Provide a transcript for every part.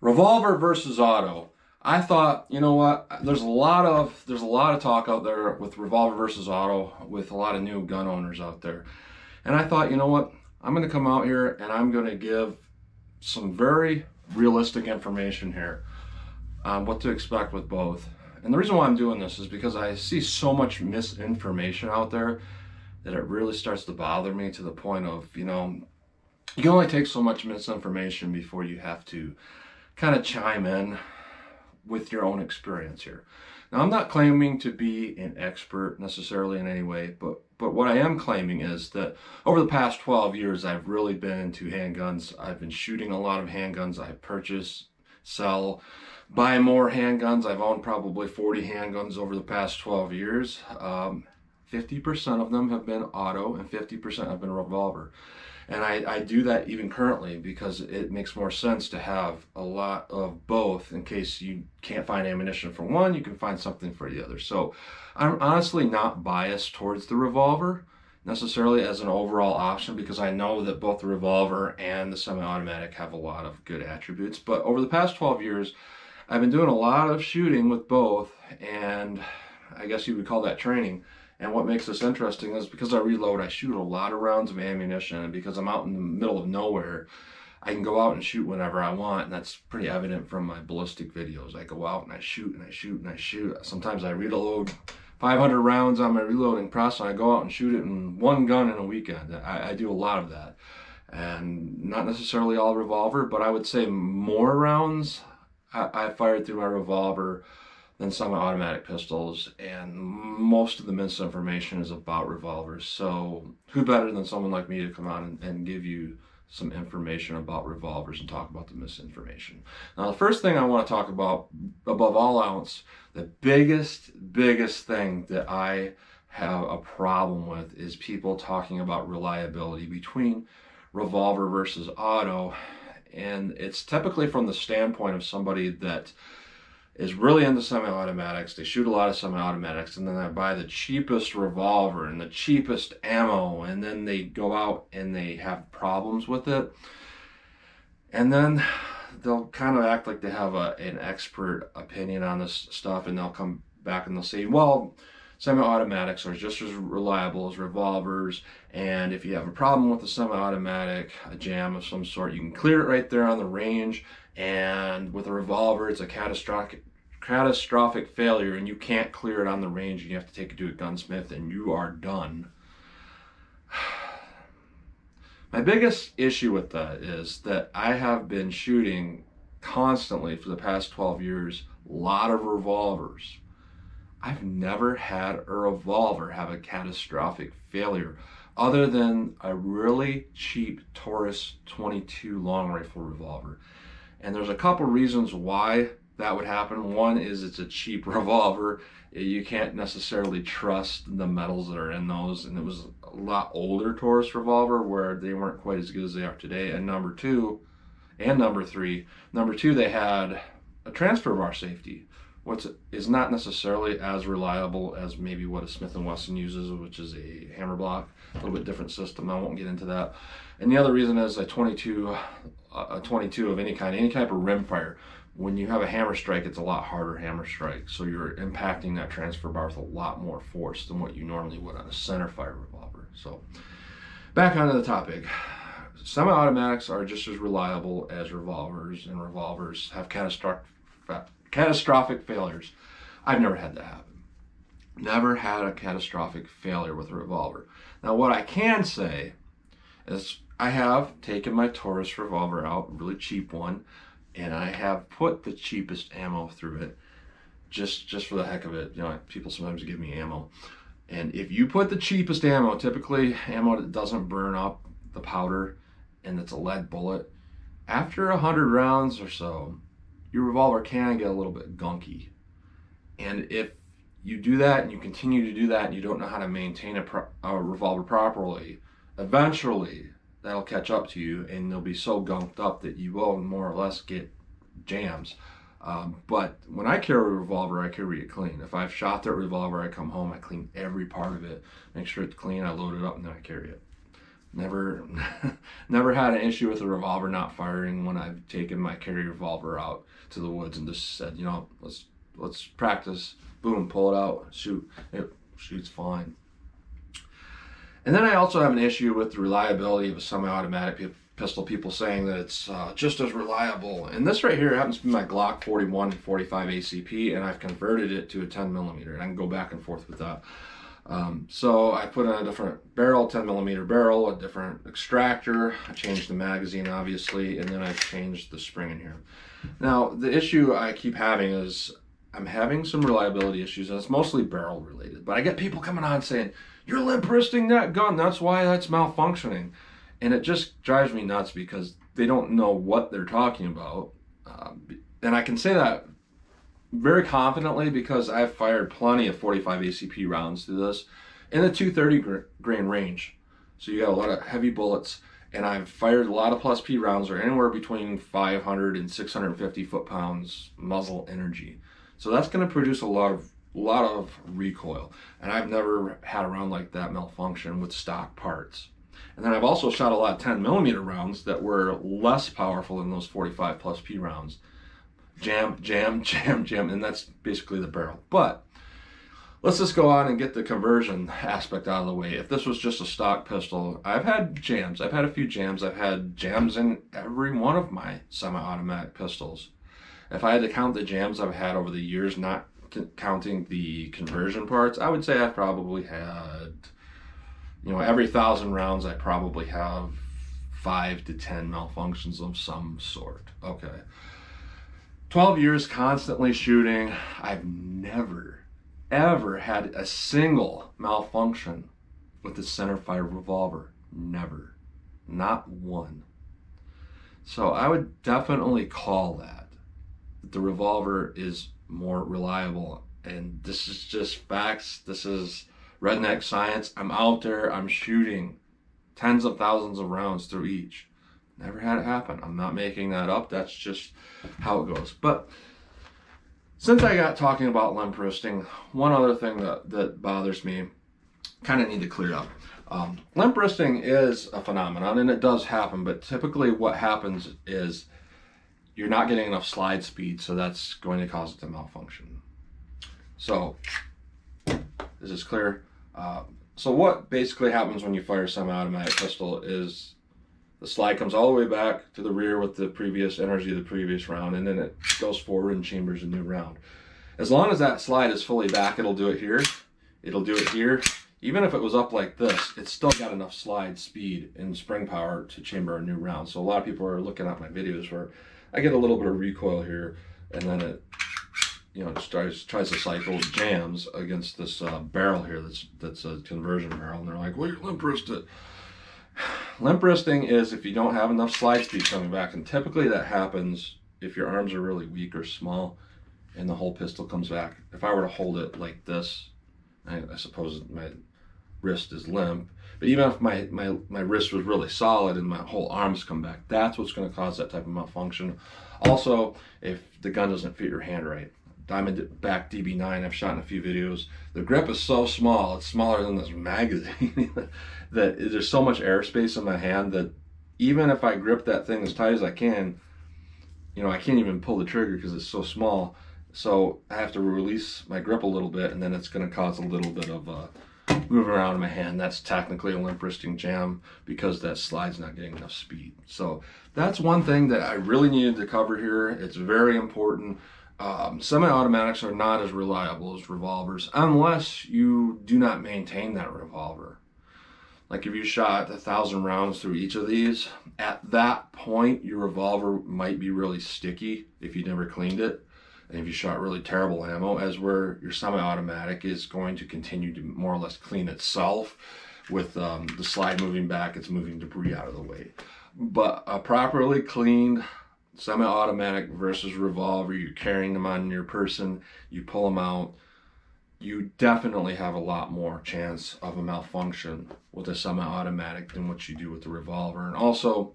Revolver versus auto. I thought, you know what? There's a lot of talk out there with revolver versus auto with a lot of new gun owners out there. And I thought, you know what? I'm going to come out here and I'm going to give some very realistic information here on what to expect with both. And the reason why I'm doing this is because I see so much misinformation out there that it really starts to bother me, to the point of, you can only take so much misinformation before you have to kind of chime in with your own experience here. Now, I'm not claiming to be an expert necessarily in any way, but what I am claiming is that over the past 12 years, I've really been into handguns. I've been shooting a lot of handguns. I purchase, sell, buy more handguns. I've owned probably 40 handguns over the past 12 years. 50% of them have been auto and 50% have been revolver. And I do that even currently because it makes more sense to have a lot of both. In case you can't find ammunition for one, you can find something for the other. So I'm honestly not biased towards the revolver necessarily as an overall option, because I know that both the revolver and the semi-automatic have a lot of good attributes. But over the past 12 years, I've been doing a lot of shooting with both, and I guess you would call that training. And what makes this interesting is because I reload, I shoot a lot of rounds of ammunition, and because I'm out in the middle of nowhere, I can go out and shoot whenever I want, and that's pretty evident from my ballistic videos. I go out and I shoot and I shoot and I shoot. Sometimes I reload 500 rounds on my reloading press, and I go out and shoot it in one gun in a weekend. I do a lot of that, and not necessarily all revolver, but I would say more rounds I fired through my revolver than semi-automatic pistols, and most of the misinformation is about revolvers. So who better than someone like me to come out and give you some information about revolvers and talk about the misinformation. Now, the first thing I want to talk about, above all else, the biggest thing that I have a problem with is people talking about reliability between revolver versus auto. And it's typically from the standpoint of somebody that is really into semi-automatics. They shoot a lot of semi-automatics, and then they buy the cheapest revolver and the cheapest ammo, and then they go out and they have problems with it. And then they'll kind of act like they have an expert opinion on this stuff, and they'll come back and they'll say, well, semi-automatics are just as reliable as revolvers, and if you have a problem with a semi-automatic, a jam of some sort, you can clear it right there on the range. And with a revolver, it's a catastrophic failure, and you can't clear it on the range, and you have to take it to a gunsmith, and you are done. My biggest issue with that is that I have been shooting constantly for the past 12 years, a lot of revolvers. I've never had a revolver have a catastrophic failure other than a really cheap Taurus 22 long rifle revolver. And there's a couple reasons why that would happen. One is it's a cheap revolver. You can't necessarily trust the metals that are in those. And it was a lot older Taurus revolver where they weren't quite as good as they are today. And number two, and number three, they had a transfer bar safety, which is not necessarily as reliable as maybe what a Smith & Wesson uses, which is a hammer block, a little bit different system. I won't get into that. And the other reason is a 22 of any type of rim fire. When you have a hammer strike, it's a lot harder hammer strike. So you're impacting that transfer bar with a lot more force than what you normally would on a center fire revolver. So back onto the topic. Semi-automatics are just as reliable as revolvers, and revolvers have catastrophic failures. I've never had that happen. Never had a catastrophic failure with a revolver. Now, what I can say is I have taken my Taurus revolver out, a really cheap one, and I have put the cheapest ammo through it, just for the heck of it. People sometimes give me ammo. And if you put the cheapest ammo, typically ammo that doesn't burn up the powder and it's a lead bullet, after 100 rounds or so, your revolver can get a little bit gunky. And if you do that and you continue to do that and you don't know how to maintain a revolver properly, eventually that'll catch up to you, and they'll be so gunked up that you will more or less get jams. But when I carry a revolver, I carry it clean. If I've shot that revolver, I come home, I clean every part of it, make sure it's clean, I load it up, and then I carry it. Never, never had an issue with the revolver not firing when I've taken my carry revolver out to the woods and just said, you know, let's practice. Boom, pull it out, shoot. It shoots fine. And then I also have an issue with the reliability of a semi-automatic pistol. People saying that it's just as reliable. And this right here happens to be my Glock 41 45 ACP, and I've converted it to a 10 millimeter. And I can go back and forth with that. So I put in a different barrel, 10 millimeter barrel, a different extractor. I changed the magazine, obviously, and then I've changed the spring in here. Now, the issue I keep having is I'm having some reliability issues, and it's mostly barrel related. But I get people coming on saying, you're limp wristing that gun, that's why that's malfunctioning. And it just drives me nuts because they don't know what they're talking about. And I can say that very confidently because I've fired plenty of 45 ACP rounds through this in the 230 grain range. So you got a lot of heavy bullets, and I've fired a lot of plus P rounds or anywhere between 500 and 650 foot-pounds muzzle energy. So that's going to produce a lot of recoil, and I've never had a round like that malfunction with stock parts. And then I've also shot a lot of 10 millimeter rounds that were less powerful than those 45 plus P rounds. Jam, jam, jam, jam, and that's basically the barrel. But let's just go on and get the conversion aspect out of the way. If this was just a stock pistol, I've had jams. I've had a few jams. I've had jams in every one of my semi-automatic pistols. If I had to count the jams I've had over the years, not counting the conversion parts, I would say I've probably had, you know, every 1,000 rounds I probably have 5 to 10 malfunctions of some sort. Okay. 12 years constantly shooting, I've never, ever had a single malfunction with the centerfire revolver. Never. Not one. So I would definitely call that the revolver is more reliable. And this is just facts. This is redneck science. I'm out there, I'm shooting tens of thousands of rounds through each. Never had it happen. I'm not making that up. That's just how it goes. But since I got talking about limp wristing, one other thing that bothers me, kind of need to clear up. Limp wristing is a phenomenon, and it does happen, but typically what happens is you're not getting enough slide speed, so that's going to cause it to malfunction. So, is this clear? So what basically happens when you fire a semi-automatic pistol is the slide comes all the way back to the rear with the previous energy of the previous round, and then it goes forward and chambers a new round. As long as that slide is fully back, it'll do it here. It'll do it here. Even if it was up like this, it's still got enough slide speed and spring power to chamber a new round. So a lot of people are looking at my videos where I get a little bit of recoil here, and then it, you know, just tries to cycle jams against this barrel here that's a conversion barrel, and they're like, well, you're limp wristed. Limp wristing is if you don't have enough slide speed coming back, and typically that happens if your arms are really weak or small and the whole pistol comes back. If I were to hold it like this, I suppose my wrist is limp, but even if my wrist was really solid and my whole arms come back, that's what's going to cause that type of malfunction. Also, if the gun doesn't fit your hand right. Diamondback DB9, I've shot in a few videos. The grip is so small, it's smaller than this magazine, that there's so much airspace in my hand that even if I grip that thing as tight as I can, you know, I can't even pull the trigger because it's so small. So I have to release my grip a little bit, and then it's going to cause a little bit of moving around in my hand. That's technically a limp wristing jam because that slide's not getting enough speed. So that's one thing that I really needed to cover here. It's very important. Semi-automatics are not as reliable as revolvers unless you do not maintain that revolver. Like if you shot 1,000 rounds through each of these, at that point your revolver might be really sticky if you never cleaned it. And if you shot really terrible ammo, as where your semi-automatic is going to continue to more or less clean itself with the slide moving back, it's moving debris out of the way. But a properly cleaned semi-automatic versus revolver, you're carrying them on your person, you pull them out, you definitely have a lot more chance of a malfunction with a semi-automatic than what you do with the revolver. And also,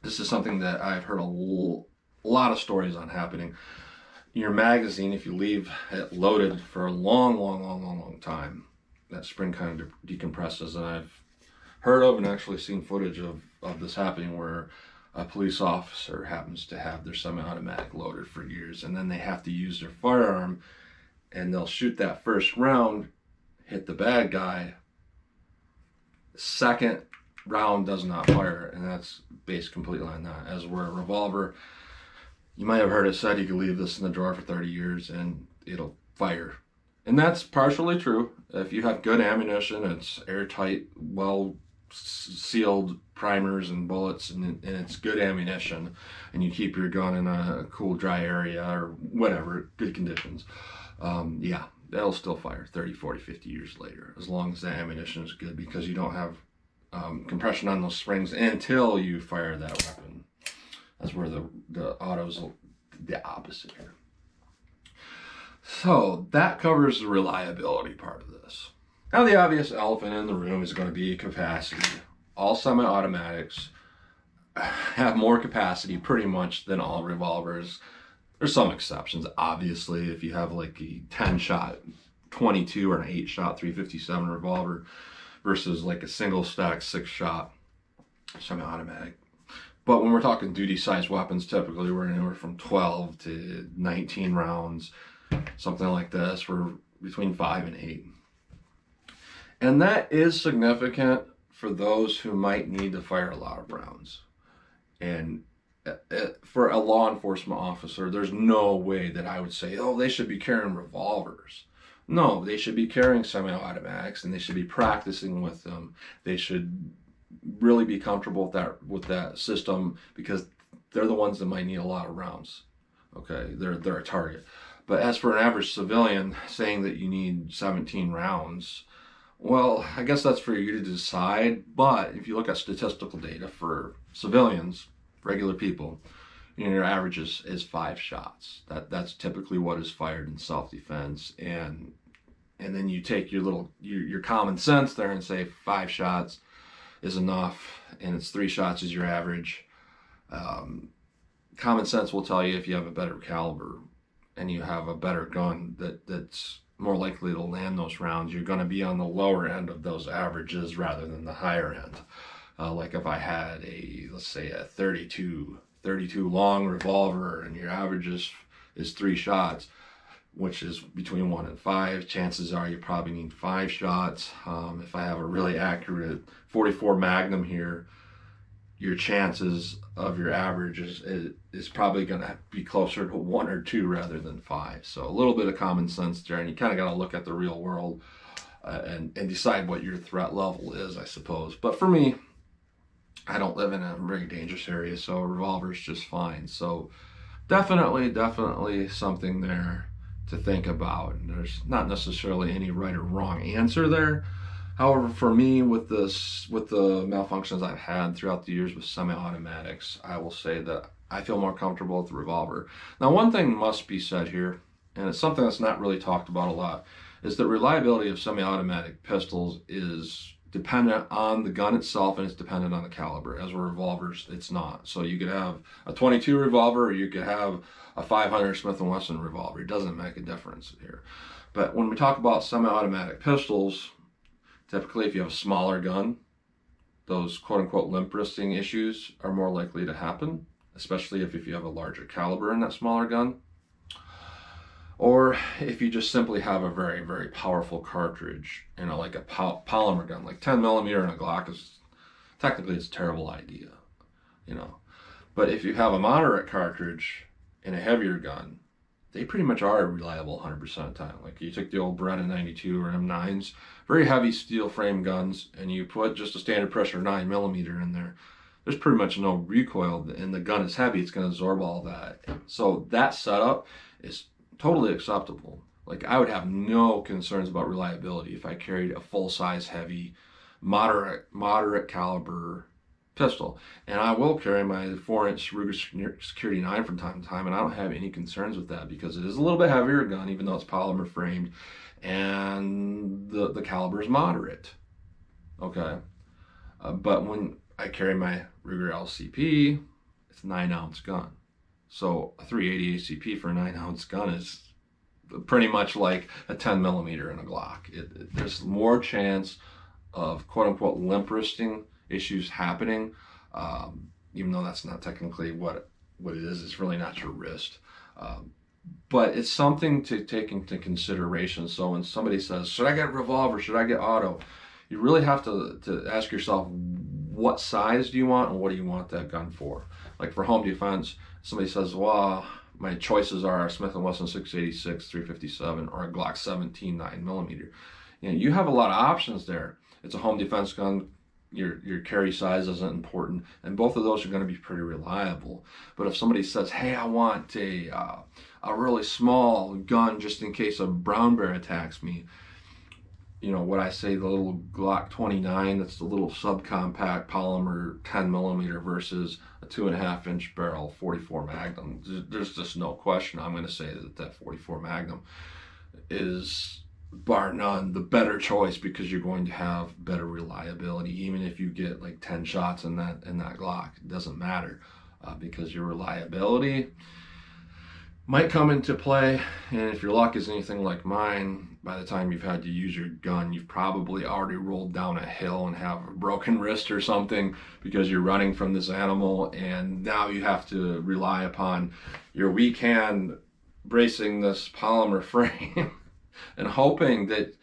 this is something that I've heard a lot of stories on happening. Your magazine, if you leave it loaded for a long time, that spring kind of decompresses, and heard of and actually seen footage of this happening, where a police officer happens to have their semi-automatic loaded for years, and then they have to use their firearm, and they'll shoot that first round, hit the bad guy. Second round does not fire, and that's based completely on that. As where a revolver, you might have heard it said you could leave this in the drawer for 30 years and it'll fire. And that's partially true. If you have good ammunition, it's airtight, well sealed primers and bullets, and it's good ammunition, and you keep your gun in a cool, dry area or whatever, good conditions, yeah, that'll still fire 30, 40, 50 years later, as long as the ammunition is good, because you don't have compression on those springs until you fire that weapon. That's where the autos are the opposite here. So that covers the reliability part of this. Now the obvious elephant in the room is going to be capacity. All semi-automatics have more capacity pretty much than all revolvers. There's some exceptions, obviously. If you have like a 10-shot 22 or an 8-shot 357 revolver versus like a single stack 6-shot semi-automatic. But when we're talking duty-sized weapons, typically we're anywhere from 12 to 19 rounds, something like this. We're between 5 and 8. And that is significant for those who might need to fire a lot of rounds. And for a law enforcement officer, there's no way that I would say, oh, they should be carrying revolvers. No, they should be carrying semi-automatics, and they should be practicing with them. They should really be comfortable with that system, because they're the ones that might need a lot of rounds. Okay, they're a target. But as for an average civilian, saying that you need 17 rounds, well, I guess that's for you to decide. But if you look at statistical data for civilians, regular people, your average is 5 shots. That's typically what is fired in self-defense. And then you take your common sense there and say 5 shots is enough, and it's 3 shots is your average. Common sense will tell you if you have a better caliber and you have a better gun that's more likely to land those rounds, you're going to be on the lower end of those averages rather than the higher end. Like if I had let's say a 32 long revolver, and your average is 3 shots, which is between 1 and 5, chances are you probably need 5 shots. If I have a really accurate 44 Magnum here, your chances of your average is probably going to be closer to 1 or 2 rather than 5. So a little bit of common sense there, and you kind of got to look at the real world and decide what your threat level is, I suppose. But for me, I don't live in a very dangerous area, so a revolver is just fine. So definitely something there to think about. And there's not necessarily any right or wrong answer there. However, for me, with the malfunctions I've had throughout the years with semi-automatics, I will say that I feel more comfortable with the revolver. Now, one thing must be said here, and it's something that's not really talked about a lot, is that reliability of semi-automatic pistols is dependent on the gun itself, and it's dependent on the caliber. As with revolvers, it's not. So you could have a 22 revolver, or you could have a 500 Smith & Wesson revolver. It doesn't make a difference here. But when we talk about semi-automatic pistols, typically if you have a smaller gun, those quote-unquote limp wristing issues are more likely to happen, especially if you have a larger caliber in that smaller gun. Or if you just simply have a very, very powerful cartridge, like a polymer gun, like 10 millimeter in a Glock is technically it's a terrible idea, But if you have a moderate cartridge in a heavier gun, they pretty much are reliable 100% of the time. Like you took the old Beretta 92 or M9s, very heavy steel frame guns, and you put just a standard pressure 9 millimeter in there. There's pretty much no recoil, and the gun is heavy. It's going to absorb all that. So that setup is totally acceptable. Like I would have no concerns about reliability if I carried a full-size, heavy, moderate caliber pistol. And I will carry my 4-inch Ruger Security 9 from time to time, and I don't have any concerns with that because it is a little bit heavier gun, even though it's polymer framed, and the caliber is moderate. Okay, but when I carry my Ruger LCP, it's a 9-ounce gun. So a 380 ACP for a 9-ounce gun is pretty much like a 10 millimeter in a Glock. There's more chance of quote unquote limp wristing issues happening, even though that's not technically what it is. It's really not your wrist. But it's something to take into consideration. So when somebody says, should I get Revolver, should I get Auto? You really have to ask yourself, what size do you want and what do you want that gun for? Like for home defense, somebody says, well, my choices are a Smith & Wesson 686, 357, or a Glock 17 9mm. You know, you have a lot of options there. It's a home defense gun. Your carry size isn't important, and both of those are going to be pretty reliable. But if somebody says, hey, I want a really small gun just in case a brown bear attacks me, you know, what I say, the little Glock 29, that's the little subcompact polymer 10mm versus a 2.5-inch barrel 44 Magnum. There's just no question. I'm going to say that 44 Magnum is, bar none, the better choice, because you're going to have better reliability. Even if you get like 10 shots in that Glock, it doesn't matter, because your reliability might come into play. And if your luck is anything like mine, by the time you've had to use your gun, you've probably already rolled down a hill and have a broken wrist or something because you're running from this animal, and now you have to rely upon your weak hand bracing this polymer frame and hoping that,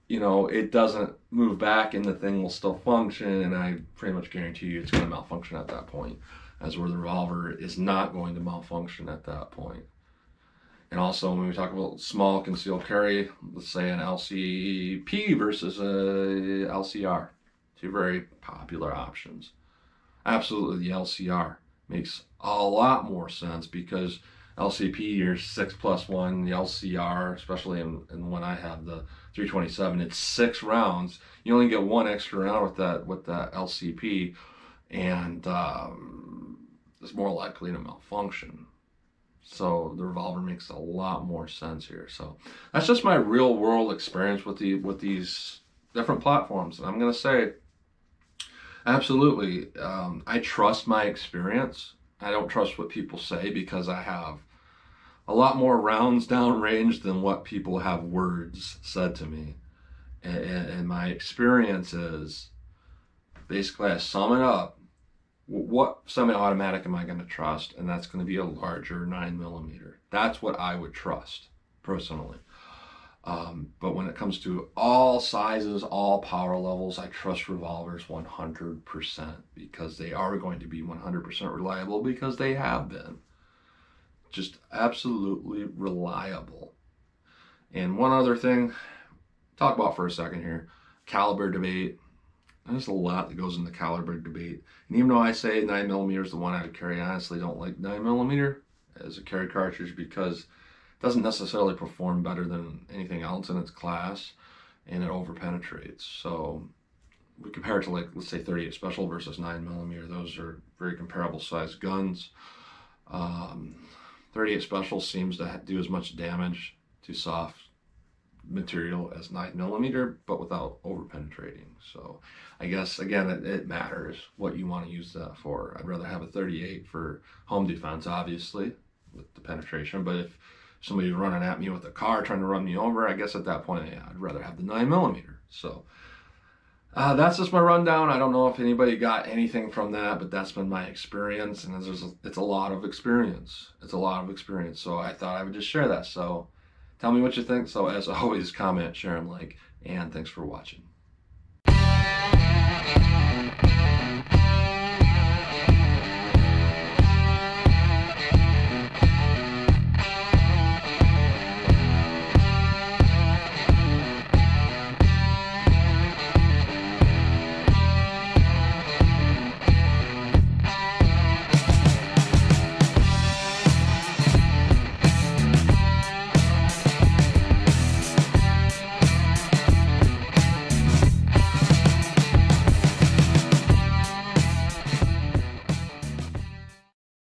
you know, it doesn't move back and the thing will still function. And I pretty much guarantee you it's going to malfunction at that point, as where the Revolver is not going to malfunction at that point. And also, when we talk about small concealed carry, let's say an LCP versus a LCR, two very popular options. Absolutely, the LCR makes a lot more sense, because LCP, you're 6+1. The LCR, especially in when I have the 327, it's 6 rounds. You only get 1 extra round with that LCP, and it's more likely to malfunction. So the Revolver makes a lot more sense here. So that's just my real world experience with these different platforms. And I'm going to say, absolutely, I trust my experience. I don't trust what people say, because I have a lot more rounds downrange than what people have words said to me. And my experience is, basically, I sum it up. What semi-automatic am I going to trust? And that's going to be a larger 9mm. That's what I would trust, personally. But when it comes to all sizes, all power levels, I trust Revolvers 100%, because they are going to be 100% reliable, because they have been. Just absolutely reliable. And one other thing, talk about for a second here, caliber debate. There's a lot that goes in the caliber debate. And even though I say 9mm is the one I would carry, I honestly don't like 9mm as a carry cartridge, because it doesn't necessarily perform better than anything else in its class, and it over-penetrates. So we compare it to, like, let's say 38 Special versus 9mm. Those are very comparable sized guns. 38 Special seems to do as much damage to soft material as 9mm, but without over-penetrating. So I guess, again, it matters what you want to use that for. I'd rather have a 38 for home defense, obviously, with the penetration. But if somebody's running at me with a car trying to run me over, I guess at that point, yeah, I'd rather have the 9mm. So that's just my rundown. I don't know if anybody got anything from that, but that's been my experience. And it's a lot of experience. It's a lot of experience. So I thought I would just share that. So tell me what you think. So as always, comment, share, and like. And thanks for watching.